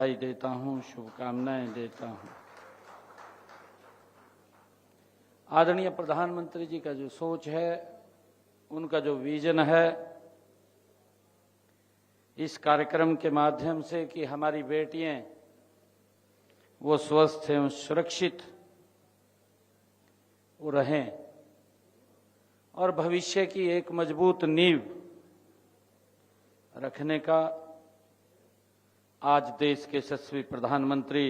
बधाई देता हूं, शुभकामनाएं देता हूं। आदरणीय प्रधानमंत्री जी का जो सोच है, उनका जो विजन है, इस कार्यक्रम के माध्यम से कि हमारी बेटियां वो स्वस्थ एवं सुरक्षित वो रहें और भविष्य की एक मजबूत नींव रखने का आज देश के यशस्वी प्रधानमंत्री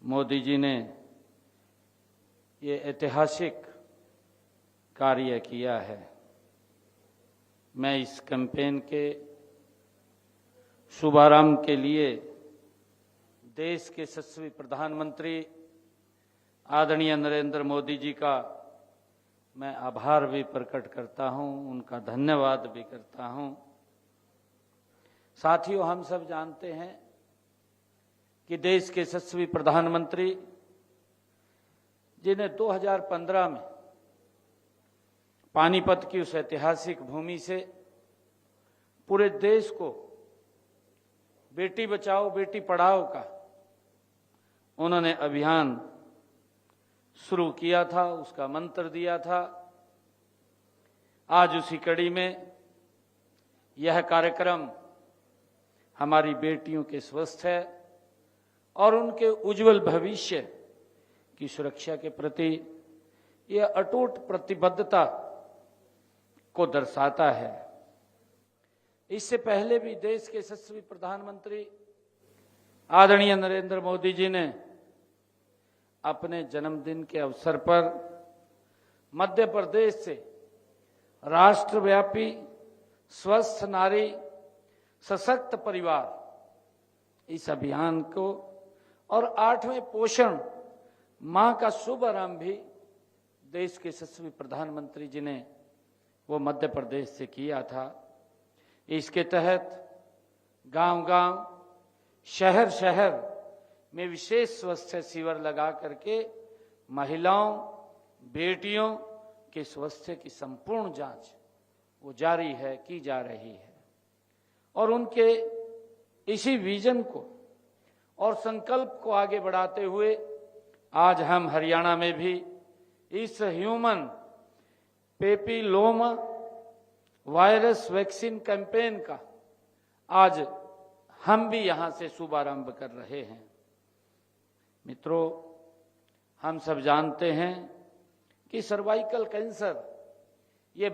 मोदी जी ने ये ऐतिहासिक कार्य किया है। मैं इस कैंपेन के शुभारंभ के लिए देश के यशस्वी प्रधानमंत्री आदरणीय नरेंद्र मोदी जी का मैं आभार भी प्रकट करता हूं, उनका धन्यवाद भी करता हूं। साथियों, हम सब जानते हैं कि देश के यशस्वी प्रधानमंत्री जिन्हें 2015 में पानीपत की उस ऐतिहासिक भूमि से पूरे देश को बेटी बचाओ बेटी पढ़ाओ का उन्होंने अभियान शुरू किया था, उसका मंत्र दिया था। आज उसी कड़ी में यह कार्यक्रम हमारी बेटियों के स्वास्थ्य और उनके उज्जवल भविष्य की सुरक्षा के प्रति यह अटूट प्रतिबद्धता को दर्शाता है। इससे पहले भी देश के यशस्वी प्रधानमंत्री आदरणीय नरेंद्र मोदी जी ने अपने जन्मदिन के अवसर पर मध्य प्रदेश से राष्ट्रव्यापी स्वस्थ नारी सशक्त परिवार इस अभियान को और 8वें पोषण माह का शुभारंभ भी देश के यशस्वी प्रधानमंत्री जी ने वो मध्य प्रदेश से किया था। इसके तहत गांव-गांव, शहर-शहर में विशेष स्वास्थ्य शिविर लगा करके महिलाओं, बेटियों के स्वास्थ्य की संपूर्ण जांच वो जारी है, की जा रही है। और उनके इसी विजन को और संकल्प को आगे बढ़ाते हुए आज हम हरियाणा में भी इस human papilloma virus vaccine campaign का आज हम भी यहां से शुभारंभ कर रहे हैं। मित्रों, हम सब जानते हैं कि सर्वाइकल कैंसर ये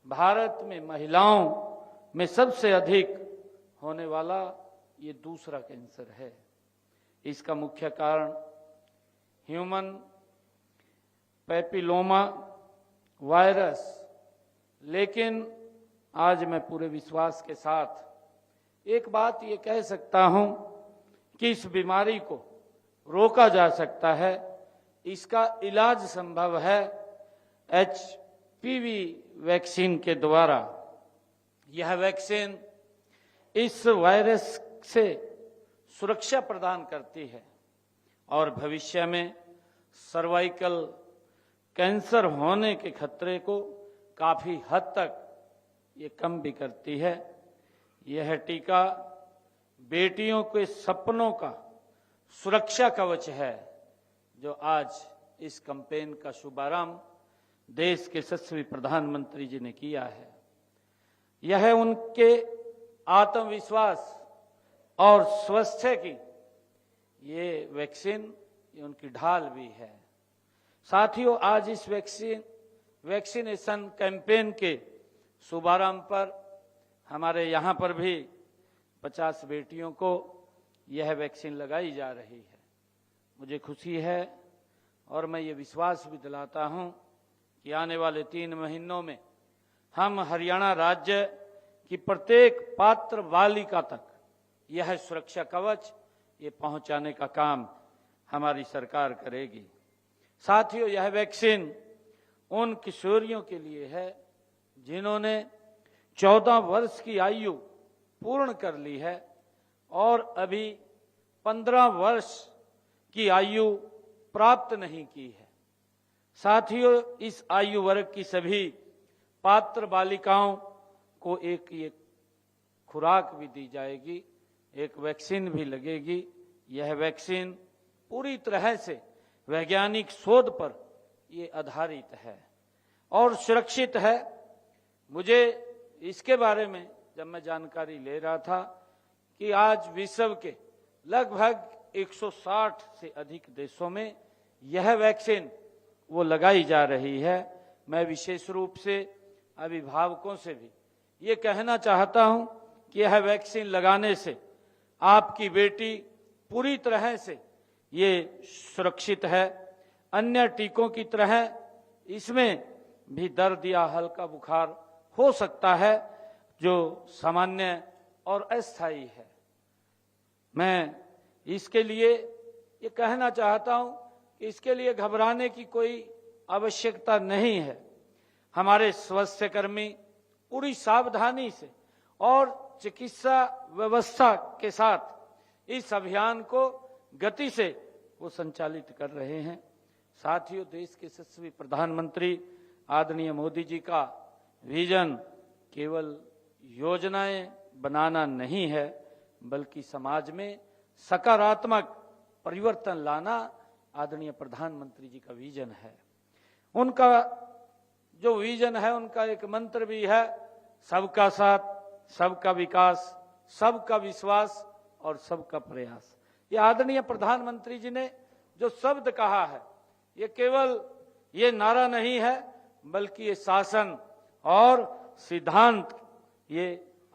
भारत में महिलाओं में सबसे अधिक होने वाला ये दूसरा कैंसर है। इसका मुख्य कारण ह्यूमन पेपिलोमा वायरस, लेकिन आज मैं पूरे विश्वास के साथ एक बात ये कह सकता हूं कि इस बीमारी को रोका जा सकता है, इसका इलाज संभव है HPV वैक्सीन के द्वारा। यह वैक्सीन इस वायरस से सुरक्षा प्रदान करती है और भविष्य में सर्वाइकल कैंसर होने के खतरे को काफी हद तक ये कम भी करती है। यह टीका बेटियों के सपनों का सुरक्षा कवच है, जो आज इस कैंपेन का शुभारंभ देश के यशस्वी प्रधानमंत्री जी ने किया है। यह उनके आत्मविश्वास और स्वास्थ्य की ये वैक्सीन, ये उनकी ढाल भी है। साथियों, आज इस वैक्सीनेशन कैंपेन के शुभारंभ पर हमारे यहाँ पर भी 50 बेटियों को यह वैक्सीन लगाई जा रही है। मुझे खुशी है और मैं ये विश्वास भी दिलाता हूँ कि आने वाले 3 महीनों में हम हरियाणा राज्य की प्रत्येक पात्र बालिका तक यह सुरक्षा कवच ये पहुंचाने का काम हमारी सरकार करेगी। साथियों, यह वैक्सीन उन किशोरियों के लिए है जिन्होंने 14 वर्ष की आयु पूर्ण कर ली है और अभी 15 वर्ष की आयु प्राप्त नहीं की है। साथियों, इस आयु वर्ग की सभी पात्र बालिकाओं को एक ये खुराक भी दी जाएगी, एक वैक्सीन भी लगेगी। यह वैक्सीन पूरी तरह से वैज्ञानिक शोध पर ये आधारित है और सुरक्षित है। मुझे इसके बारे में जब मैं जानकारी ले रहा था कि आज विश्व के लगभग 160 से अधिक देशों में यह वैक्सीन वो लगाई जा रही है। मैं विशेष रूप से अभिभावकों से भी ये कहना चाहता हूं कि यह वैक्सीन लगाने से आपकी बेटी पूरी तरह से ये सुरक्षित है। अन्य टीकों की तरह इसमें भी दर्द या हल्का बुखार हो सकता है जो सामान्य और अस्थायी है। मैं इसके लिए ये कहना चाहता हूं कि इसके लिए घबराने की कोई आवश्यकता नहीं है। हमारे स्वास्थ्यकर्मी पूरी सावधानी से और चिकित्सा व्यवस्था के साथ इस अभियान को गति से वो संचालित कर रहे हैं। साथियों, देश के यशस्वी प्रधानमंत्री आदरणीय मोदी जी का विजन केवल योजनाएं बनाना नहीं है, बल्कि समाज में सकारात्मक परिवर्तन लाना आदरणीय प्रधानमंत्री जी का विजन है। उनका जो विजन है, उनका एक मंत्र भी है, सबका साथ, सबका विकास, सबका विश्वास और सबका प्रयास। ये आदरणीय प्रधानमंत्री जी ने जो शब्द कहा है, ये केवल ये नारा नहीं है, बल्कि ये शासन और सिद्धांत ये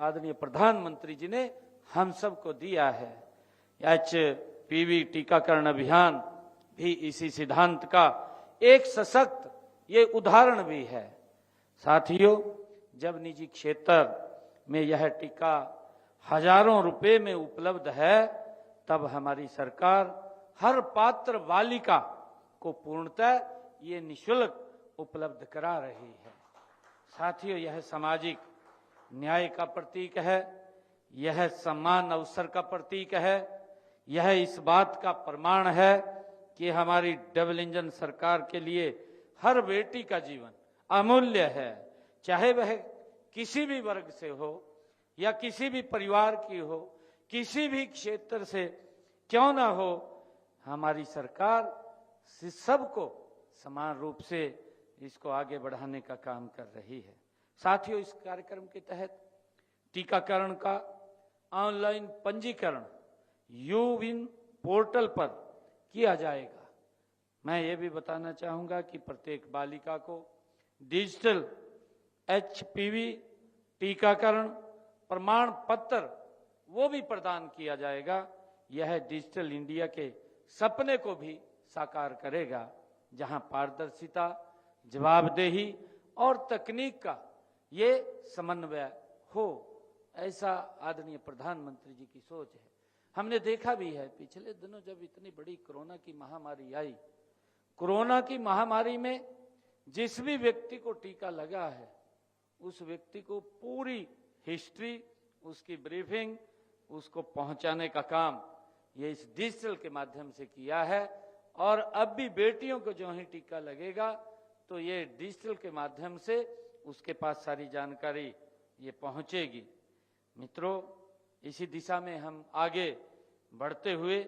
आदरणीय प्रधानमंत्री जी ने हम सबको दिया है। HPV टीकाकरण अभियान भी इसी सिद्धांत का एक सशक्त ये उदाहरण भी है। साथियों, जब निजी क्षेत्र में यह टीका हजारों रुपए में उपलब्ध है, तब हमारी सरकार हर पात्र बालिका को पूर्णतः ये निःशुल्क उपलब्ध करा रही है। साथियों, यह सामाजिक न्याय का प्रतीक है, यह समान अवसर का प्रतीक है, यह इस बात का प्रमाण है कि हमारी डबल इंजन सरकार के लिए हर बेटी का जीवन अमूल्य है, चाहे वह किसी भी वर्ग से हो या किसी भी परिवार की हो, किसी भी क्षेत्र से क्यों ना हो। हमारी सरकार सबको समान रूप से इसको आगे बढ़ाने का काम कर रही है। साथियों, इस कार्यक्रम के तहत टीकाकरण का ऑनलाइन पंजीकरण यूविन पोर्टल पर किया जाएगा। मैं ये भी बताना चाहूंगा कि प्रत्येक बालिका को डिजिटल HPV टीकाकरण प्रमाण पत्र वो भी प्रदान किया जाएगा। यह डिजिटल इंडिया के सपने को भी साकार करेगा, जहां पारदर्शिता, जवाबदेही और तकनीक का ये समन्वय हो। ऐसा आदरणीय प्रधानमंत्री जी की सोच है। हमने देखा भी है पिछले दिनों जब इतनी बड़ी कोरोना की महामारी आई, कोरोना की महामारी में जिस भी व्यक्ति को टीका लगा है, उस व्यक्ति को पूरी हिस्ट्री, उसकी ब्रीफिंग, उसको पहुंचाने का काम ये इस डिजिटल के माध्यम से किया है। और अब भी बेटियों को जो ही टीका लगेगा तो ये डिजिटल के माध्यम से उसके पास सारी जानकारी ये पहुंचेगी। मित्रों, इसी दिशा में हम आगे बढ़ते हुए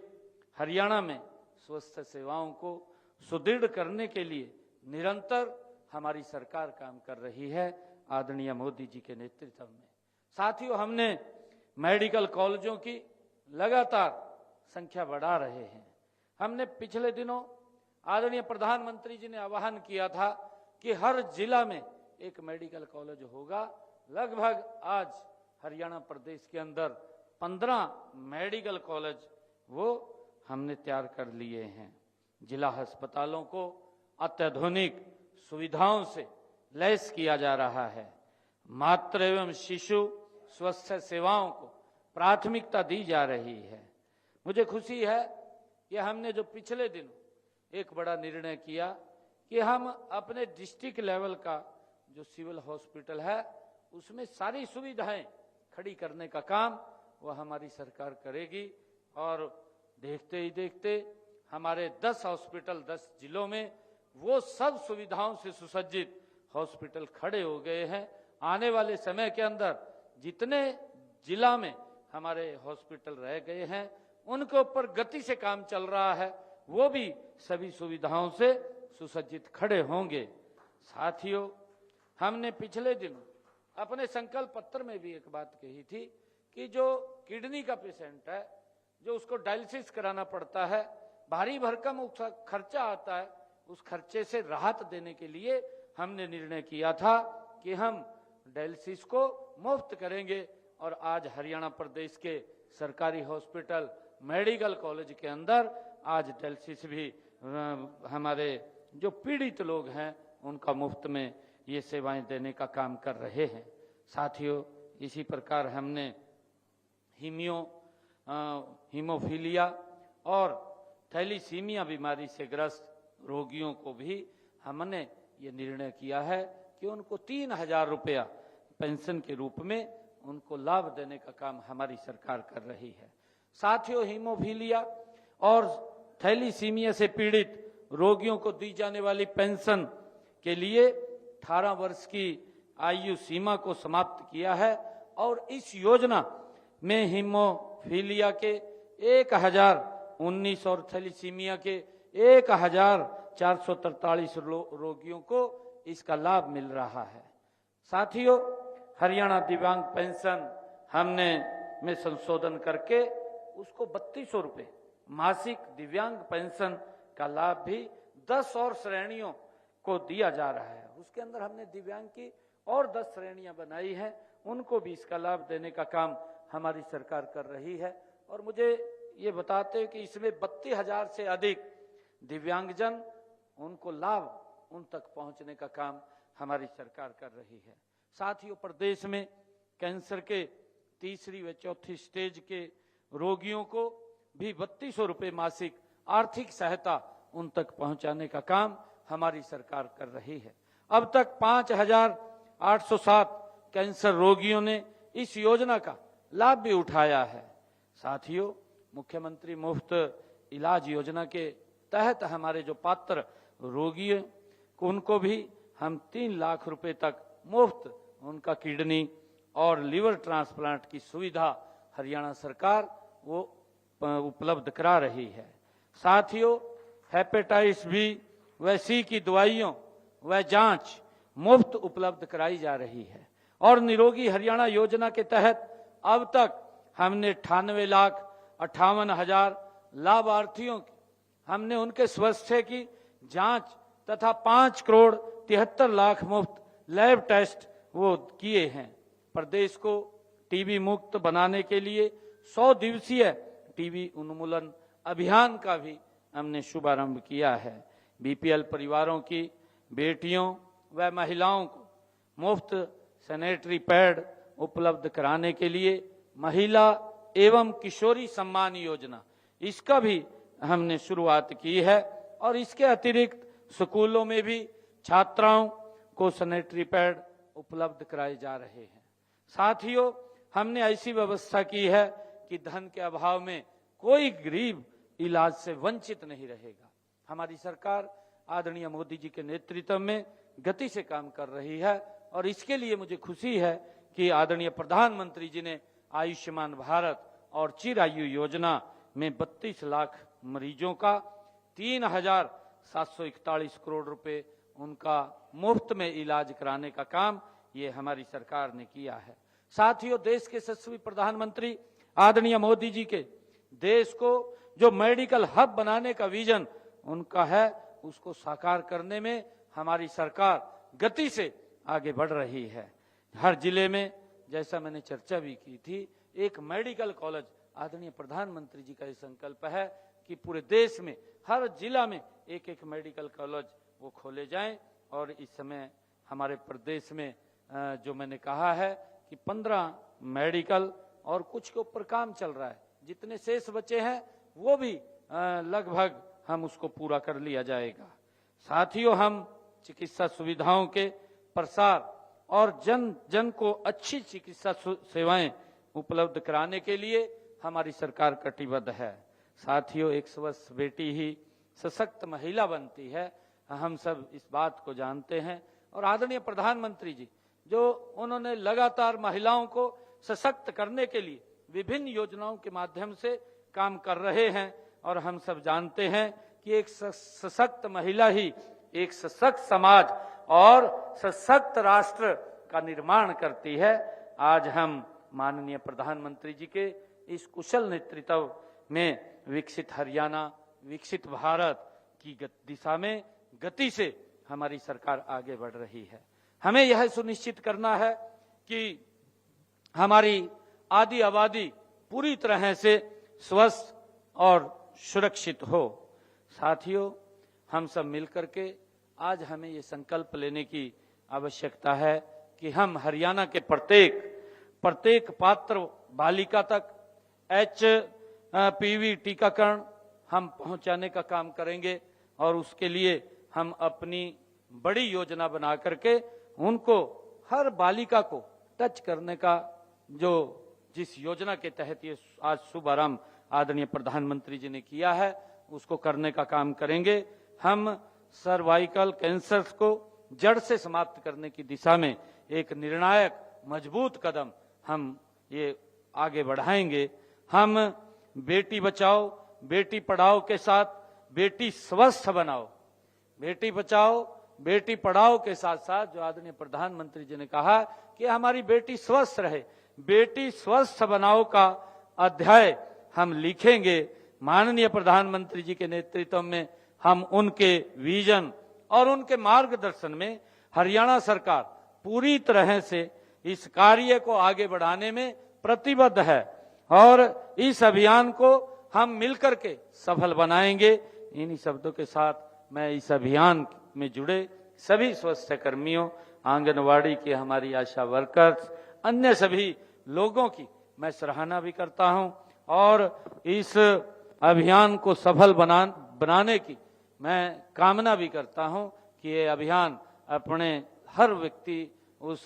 हरियाणा में स्वास्थ्य सेवाओं को सुदृढ़ करने के लिए निरंतर हमारी सरकार काम कर रही है, आदरणीय मोदी जी के नेतृत्व में। साथियों, हमने मेडिकल कॉलेजों की लगातार संख्या बढ़ा रहे हैं। हमने पिछले दिनों आदरणीय प्रधानमंत्री जी ने आह्वान किया था कि हर जिला में एक मेडिकल कॉलेज होगा। लगभग आज हरियाणा प्रदेश के अंदर 15 मेडिकल कॉलेज वो हमने तैयार कर लिए हैं। जिला अस्पतालों को अत्याधुनिक सुविधाओं से लैस किया जा रहा है। मातृ एवं शिशु स्वास्थ्य सेवाओं को प्राथमिकता दी जा रही है। मुझे खुशी है कि हमने जो पिछले दिन एक बड़ा निर्णय किया कि हम अपने डिस्ट्रिक्ट लेवल का जो सिविल हॉस्पिटल है उसमें सारी सुविधाएं खड़ी करने का काम वह हमारी सरकार करेगी। और देखते ही देखते हमारे 10 हॉस्पिटल 10 जिलों में वो सब सुविधाओं से सुसज्जित हॉस्पिटल खड़े हो गए हैं। आने वाले समय के अंदर जितने जिला में हमारे हॉस्पिटल रह गए हैं, उनके ऊपर गति से काम चल रहा है, वो भी सभी सुविधाओं से सुसज्जित खड़े होंगे। साथियों, हमने पिछले दिन अपने संकल्प पत्र में भी एक बात कही थी कि जो किडनी का पेशेंट है, जो उसको डायलिसिस कराना पड़ता है, भारी भरकम उसका खर्चा आता है, उस खर्चे से राहत देने के लिए हमने निर्णय किया था कि हम डायलिसिस को मुफ्त करेंगे। और आज हरियाणा प्रदेश के सरकारी हॉस्पिटल, मेडिकल कॉलेज के अंदर आज डायलिसिस भी हमारे जो पीड़ित लोग हैं उनका मुफ्त में ये सेवाएं देने का काम कर रहे हैं। साथियों, इसी प्रकार हमने हीमोफीलिया और थैलीसीमिया बीमारी से ग्रस्त रोगियों को भी हमने ये निर्णय किया है कि उनको 3,000 रुपया पेंशन के रूप में उनको लाभ देने का काम हमारी सरकार कर रही है। साथियों, हीमोफीलिया और थैलीसीमिया से पीड़ित रोगियों को दी जाने वाली पेंशन के लिए 18 वर्ष की आयु सीमा को समाप्त किया है और इस योजना में हीमोफीलिया के 1,019 और थैलीसीमिया के 1,443 रोगियों को इसका लाभ मिल रहा है। साथियों, हरियाणा दिव्यांग पेंशन हमने में संशोधन करके उसको 3200 रुपये मासिक दिव्यांग पेंशन का लाभ भी 10 और श्रेणियों को दिया जा रहा है। उसके अंदर हमने दिव्यांग की और 10 श्रेणियां बनाई हैं, उनको भी इसका लाभ देने का काम हमारी सरकार कर रही है। और मुझे ये बताते हैं कि इसमें 32,000 से अधिक दिव्यांगजन, उनको लाभ उन तक पहुंचने का काम हमारी सरकार कर रही है। साथियों, प्रदेश में कैंसर के तीसरी व चौथी स्टेज के रोगियों को भी 3200 रुपये मासिक आर्थिक सहायता उन तक पहुंचाने का काम हमारी सरकार कर रही है। अब तक 5,807 कैंसर रोगियों ने इस योजना का लाभ भी उठाया है। साथियों, मुख्यमंत्री मुफ्त इलाज योजना के तहत हमारे जो पात्र रोगी हैं उनको भी हम 3 लाख रुपए तक मुफ्त उनका किडनी और लिवर ट्रांसप्लांट की सुविधा हरियाणा सरकार वो उपलब्ध करा रही है। साथियों, हेपेटाइटिस बी व सी की दवाइयों व जांच मुफ्त उपलब्ध कराई जा रही है। और निरोगी हरियाणा योजना के तहत अब तक हमने 98,58,000 लाभार्थियों की हमने उनके स्वास्थ्य की जांच तथा 5,73,00,000 मुफ्त लैब टेस्ट वो किए हैं। प्रदेश को टीबी मुक्त बनाने के लिए 100 दिवसीय टीबी उन्मूलन अभियान का भी हमने शुभारंभ किया है। बीपीएल परिवारों की बेटियों व महिलाओं को मुफ्त सैनिटरी पैड उपलब्ध कराने के लिए महिला एवं किशोरी सम्मान योजना, इसका भी हमने शुरुआत की है। और इसके अतिरिक्त स्कूलों में भी छात्राओं को सैनिटरी पैड उपलब्ध कराए जा रहे हैं। साथियों, हमने ऐसी व्यवस्था की है कि धन के अभाव में कोई गरीब इलाज से वंचित नहीं रहेगा। हमारी सरकार आदरणीय मोदी जी के नेतृत्व में गति से काम कर रही है और इसके लिए मुझे खुशी है कि आदरणीय प्रधानमंत्री जी ने आयुष्मान भारत और चिरायु योजना में 32 लाख मरीजों का 3,741 करोड़ रुपए उनका मुफ्त में इलाज कराने का काम ये हमारी सरकार ने किया है। साथियों, देश के यशस्वी प्रधानमंत्री आदरणीय मोदी जी के देश को जो मेडिकल हब बनाने का विजन उनका है, उसको साकार करने में हमारी सरकार गति से आगे बढ़ रही है। हर जिले में, जैसा मैंने चर्चा भी की थी, एक मेडिकल कॉलेज, आदरणीय प्रधानमंत्री जी का ये संकल्प है कि पूरे देश में हर जिला में एक एक मेडिकल कॉलेज वो खोले जाएं। और इस समय हमारे प्रदेश में जो मैंने कहा है कि 15 मेडिकल और कुछ के ऊपर काम चल रहा है, जितने शेष बचे हैं वो भी लगभग हम उसको पूरा कर लिया जाएगा। साथियों, हम चिकित्सा सुविधाओं के प्रसार और जन जन को अच्छी चिकित्सा सेवाएं उपलब्ध कराने के लिए हमारी सरकार कटिबद्ध है। साथियों, एक स्वस्थ बेटी ही सशक्त महिला बनती है, हम सब इस बात को जानते हैं। और आदरणीय प्रधानमंत्री जी जो उन्होंने लगातार महिलाओं को सशक्त करने के लिए विभिन्न योजनाओं के माध्यम से काम कर रहे हैं। और हम सब जानते हैं कि एक सशक्त महिला ही एक सशक्त समाज और सशक्त राष्ट्र का निर्माण करती है। आज हम माननीय प्रधानमंत्री जी के इस कुशल नेतृत्व में विकसित हरियाणा, विकसित भारत की दिशा में गति से हमारी सरकार आगे बढ़ रही है। हमें यह सुनिश्चित करना है कि हमारी आधी आबादी पूरी तरह से स्वस्थ और सुरक्षित हो। साथियों, हम सब मिलकर के आज हमें ये संकल्प लेने की आवश्यकता है कि हम हरियाणा के प्रत्येक पात्र बालिका तक HPV टीकाकरण हम पहुंचाने का काम करेंगे। और उसके लिए हम अपनी बड़ी योजना बना करके उनको, हर बालिका को टच करने का जिस योजना के तहत ये आज शुभारंभ आदरणीय प्रधानमंत्री जी ने किया है, उसको करने का काम करेंगे। हम सर्वाइकल कैंसर को जड़ से समाप्त करने की दिशा में एक निर्णायक मजबूत कदम हम ये आगे बढ़ाएंगे। हम बेटी बचाओ बेटी पढ़ाओ के साथ बेटी स्वस्थ बनाओ, बेटी बचाओ बेटी पढ़ाओ के साथ साथ जो आदरणीय प्रधानमंत्री जी ने कहा कि हमारी बेटी स्वस्थ रहे, बेटी स्वस्थ बनाओ का अध्याय हम लिखेंगे। माननीय प्रधानमंत्री जी के नेतृत्व में हम उनके विजन और उनके मार्गदर्शन में हरियाणा सरकार पूरी तरह से इस कार्य को आगे बढ़ाने में प्रतिबद्ध है और इस अभियान को हम मिलकर के सफल बनाएंगे। इन्हीं शब्दों के साथ मैं इस अभियान में जुड़े सभी स्वास्थ्य कर्मियों, आंगनवाड़ी के हमारी आशा वर्कर्स, अन्य सभी लोगों की मैं सराहना भी करता हूं और इस अभियान को सफल बनाने की मैं कामना भी करता हूं कि ये अभियान अपने हर व्यक्ति उस